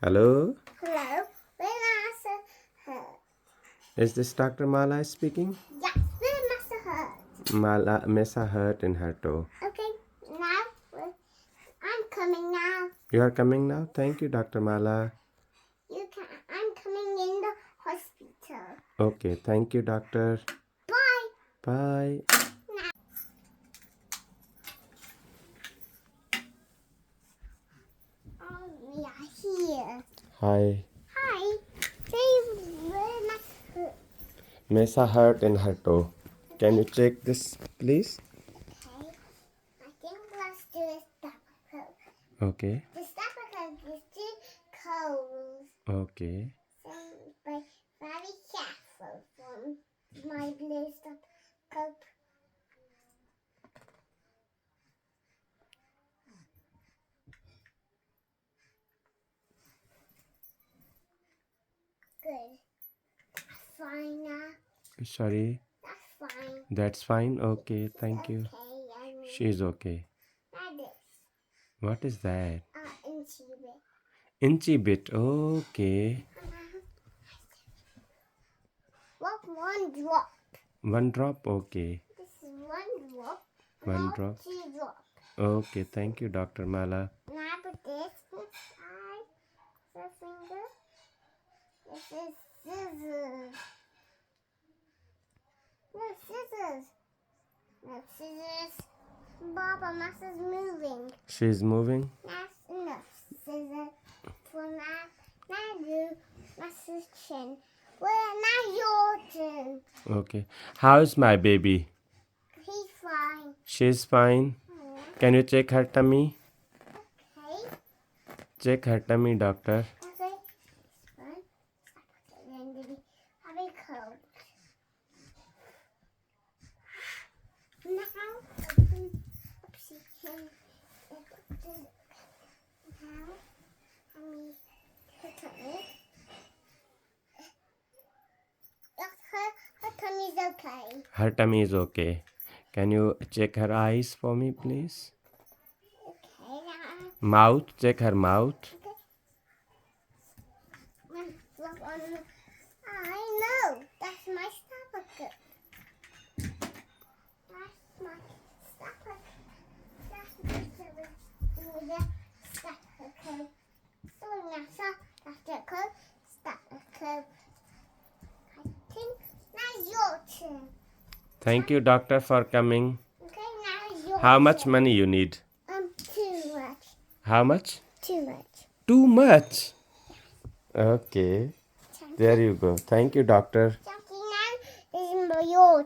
Hello? Hello, where Masa hurt? Is this Dr. Mala speaking? Yes, where Masa hurt? Mesa hurt in her toe. Okay, now I'm coming now. You are coming now? Thank you, Dr. Mala. I'm coming in the hospital. Okay, thank you, doctor. Bye. Bye. Oh, we are here. Hi. Hi. Say where Masa hurt? Mesa hurt in her toe. Can you check this, please? Okay. I think let's do a stop. Okay. The stop is too cold. Okay. So be very careful from my blue stop. Good. That's fine now. Sorry. That's fine. That's fine. Okay, thank you. Okay, I mean, She's okay. that is What is that? inch bit. Inchy bit. Okay. What one drop? One drop. Okay. This is one drop. One Not drop. two drop. Okay, thank you, Dr. Mala. Now put this inside the finger. This is scissors. No scissors. No scissors. Baba, Mass is moving. She's moving. That's enough scissors for now. Now you, Mass's chin. Well, now your turn. Okay. How's my baby? He's fine. She's fine. Can you check her tummy? Okay. Check her tummy, doctor. Okay. It's fine. Then did he have a cold? Now, oopsie, now, her tummy. Her tummy's okay. Her tummy is okay. Can you check her eyes for me, please? Okay, now. Mouth. Check her mouth. Okay. Look on the. I know. That's my stomach. That's my stomach. That's my stomach. So now, that's the code. Stop the code. I think now your turn. Thank you, doctor, for coming. Okay, now your How much turn. money you need? Too much. How much? Too much. Too much. Okay. There you go. Thank you, doctor. Jackie, now is your